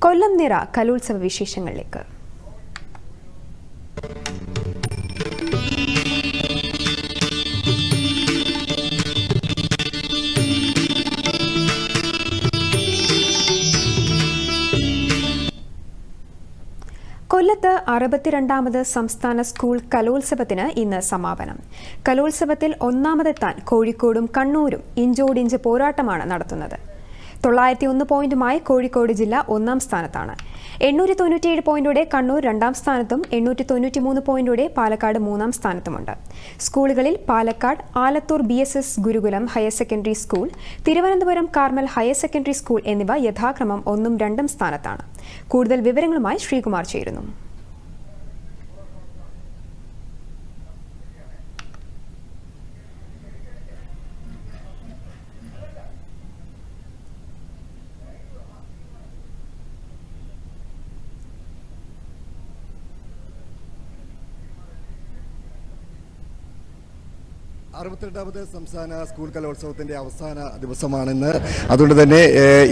കൊല്ലം നിറ കലോത്സവ വിശേഷങ്ങളിലേക്ക്. കൊല്ലത്ത് 62ാമത് സംസ്ഥാന സ്കൂൾ കലോത്സവത്തിന് ഇന്ന് സമാപനം. കലോത്സവത്തിൽ ഒന്നാമതെത്താൻ കോഴിക്കോടും കണ്ണൂരും ഇഞ്ചോടിഞ്ച് പോരാട്ടമാണ് നടത്തുന്നത്. 901 പോയിന്റുമായി കോഴിക്കോട് ജില്ല ഒന്നാം സ്ഥാനത്താണ്. 897 പോയിന്റോടെ കണ്ണൂർ രണ്ടാം സ്ഥാനത്തും 893 പോയിന്റോടെ പാലക്കാട് മൂന്നാം സ്ഥാനത്തുമുണ്ട്. സ്കൂളുകളിൽ Palakkad Alathur BSS Gurukulam higher secondary school, Thiruvananthapuram Carmel higher secondary school എന്നിവ യഥാക്രമം 1ഉം 2ഉം സ്ഥാനത്താണ്. കൂടുതൽ വിവരങ്ങളുമായി ശ്രീകുമാർ ചേരുന്നു. അറുപത്തിരണ്ടാമത് സംസ്ഥാന സ്കൂൾ കലോത്സവത്തിന്റെ അവസാന ദിവസമാണിന്ന്. അതുകൊണ്ട് തന്നെ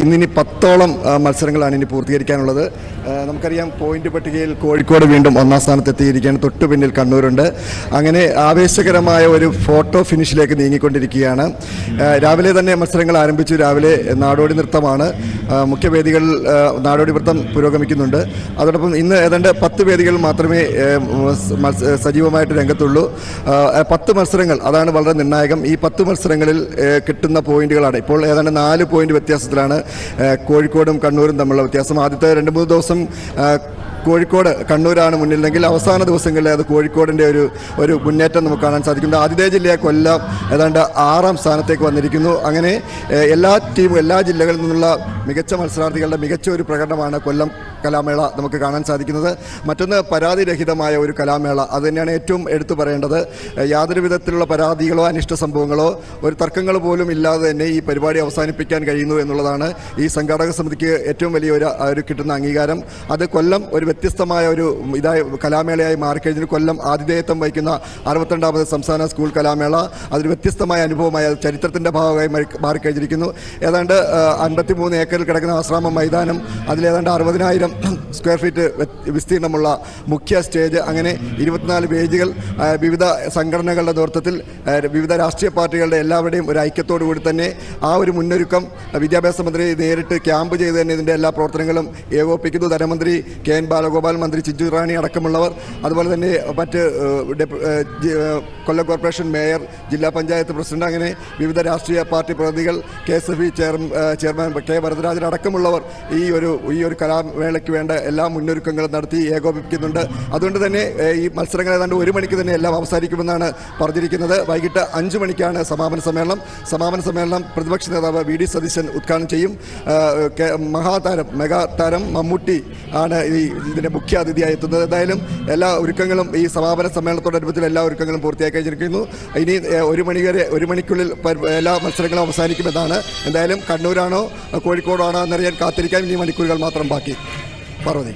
ഇന്നിനി 10ഓളം മത്സരങ്ങളാണ് ഇനി പൂർത്തീകരിക്കാനുള്ളത്. നമുക്കറിയാം, പോയിന്റ് പട്ടികയിൽ കോഴിക്കോട് വീണ്ടും ഒന്നാം സ്ഥാനത്തെത്തിയിരിക്കുകയാണ്. തൊട്ടു പിന്നിൽ കണ്ണൂരുണ്ട്. അങ്ങനെ ആവേശകരമായ ഒരു ഫോട്ടോ ഫിനിഷിലേക്ക് നീങ്ങിക്കൊണ്ടിരിക്കുകയാണ്. രാവിലെ തന്നെ മത്സരങ്ങൾ ആരംഭിച്ചു. രാവിലെ നാടോടി നൃത്തമാണ്. മുഖ്യവേദികൾ നാടോടി നൃത്തം പുരോഗമിക്കുന്നുണ്ട്. അതോടൊപ്പം ഇന്ന് ഏതാണ്ട് 10 വേദികൾ മാത്രമേ സജീവമായിട്ട് രംഗത്തുള്ളൂ. 10 മത്സരങ്ങൾ, അതാണ് വളരെ നിർണായകം. ഈ 10 മത്സരങ്ങളിൽ കിട്ടുന്ന പോയിന്റുകളാണ് ഇപ്പോൾ ഏതാണ്ട് 4 പോയിന്റ് വ്യത്യാസത്തിലാണ് കോഴിക്കോടും കണ്ണൂരും തമ്മിലുള്ള വ്യത്യാസം. ആദ്യത്തെ 2-3 ദിവസം കോഴിക്കോട് കണ്ണൂരാണ് മുന്നിലെങ്കിൽ അവസാന ദിവസങ്ങളിൽ അത് കോഴിക്കോടിൻ്റെ ഒരു മുന്നേറ്റം നമുക്ക് കാണാൻ സാധിക്കുന്നു. ആതിഥേയ ജില്ലയെ കൊല്ലം ഏതാണ്ട് 6ാം സ്ഥാനത്തേക്ക് വന്നിരിക്കുന്നു. അങ്ങനെ എല്ലാ ജില്ലകളിൽ നിന്നുള്ള മികച്ച മത്സരാർത്ഥികളുടെ മികച്ച ഒരു പ്രകടനമാണ് കൊല്ലം കലാമേള നമുക്ക് കാണാൻ സാധിക്കുന്നത്. മറ്റൊന്ന്, പരാതിരഹിതമായ ഒരു കലാമേള. അത് തന്നെയാണ് ഏറ്റവും എടുത്തു പറയേണ്ടത്. യാതൊരു വിധത്തിലുള്ള പരാതികളോ അനിഷ്ട സംഭവങ്ങളോ ഒരു തർക്കങ്ങൾ പോലും ഇല്ലാതെ തന്നെ ഈ പരിപാടി അവസാനിപ്പിക്കാൻ കഴിയുന്നു എന്നുള്ളതാണ് ഈ സംഘാടക സമിതിക്ക് ഏറ്റവും വലിയ ഒരു കിട്ടുന്ന അംഗീകാരം. അത് കൊല്ലം ഒരു വ്യത്യസ്തമായ ഒരു കലാമേളയായി മാറിക്കഴിഞ്ഞു. കൊല്ലം ആതിഥേയത്വം വഹിക്കുന്ന 62ാമത് സംസ്ഥാന സ്കൂൾ കലാമേള അതൊരു വ്യത്യസ്തമായ അനുഭവമായി ചരിത്രത്തിൻ്റെ ഭാഗമായി മാറിക്കഴിഞ്ഞിരിക്കുന്നു. ഏതാണ്ട് 53 ഏക്കറിൽ കിടക്കുന്ന ആശ്രാമ മൈതാനം, അതിലേതാണ്ട് 60,000 സ്ക്വയർ ഫീറ്റ് വിസ്തീർണമുള്ള മുഖ്യ സ്റ്റേജ്, അങ്ങനെ 24 പേജുകൾ, വിവിധ സംഘടനകളുടെ നേതൃത്വത്തിൽ വിവിധ രാഷ്ട്രീയ പാർട്ടികളുടെ എല്ലാവരുടെയും ഒരു ഐക്യത്തോടു കൂടി തന്നെ ആ ഒരു മുന്നൊരുക്കം വിദ്യാഭ്യാസ മന്ത്രി നേരിട്ട് ക്യാമ്പ് ചെയ്ത് തന്നെ ഇതിൻ്റെ എല്ലാ പ്രവർത്തനങ്ങളും ഏകോപിപ്പിക്കുന്നു. ധനമന്ത്രി KN ബാലഗോപാൽ, മന്ത്രി ചിഞ്ചു റാണി അടക്കമുള്ളവർ, അതുപോലെ തന്നെ മറ്റ് കൊല്ലം കോർപ്പറേഷൻ മേയർ, ജില്ലാ പഞ്ചായത്ത് പ്രസിഡന്റ്, അങ്ങനെ വിവിധ രാഷ്ട്രീയ പാർട്ടി പ്രതിനിധികൾ, KSFE ചെയർമാൻ K വരദരാജൻ അടക്കമുള്ളവർ ഈ ഒരു കലാമേളയ്ക്ക് വേണ്ട എല്ലാ മുന്നൊരുക്കങ്ങളും നടത്തി ഏകോപിപ്പിക്കുന്നുണ്ട്. അതുകൊണ്ട് തന്നെ ഈ മത്സരങ്ങൾ ഏതാണ്ട് 1 മണിക്ക് തന്നെ എല്ലാം അവസാനിക്കുമെന്നാണ് പറഞ്ഞിരിക്കുന്നത്. വൈകിട്ട് 5 മണിക്കാണ് സമാപന സമ്മേളനം. പ്രതിപക്ഷ നേതാവ് VD സതീശൻ ഉദ്ഘാടനം ചെയ്യും. മെഗാതാരം മമ്മൂട്ടി ആണ് ഇതിന്റെ മുഖ്യ അതിഥിയായി എത്തുന്നത്. എന്തായാലും എല്ലാ ഒരുക്കങ്ങളും ഈ സമാപന സമ്മേളനത്തോടനുബന്ധിച്ച് എല്ലാ ഒരുക്കങ്ങളും പൂർത്തിയാക്കി കഴിഞ്ഞിരിക്കുന്നു. ഇനി 1 മണിക്കുള്ളിൽ എല്ലാ മത്സരങ്ങളും അവസാനിക്കുമെന്നാണ്. എന്തായാലും കണ്ണൂരാണോ കോഴിക്കോടാണോ എന്നറിയാൻ കാത്തിരിക്കാൻ ഇനി മണിക്കൂറുകൾ മാത്രം ബാക്കി. പാർവതി.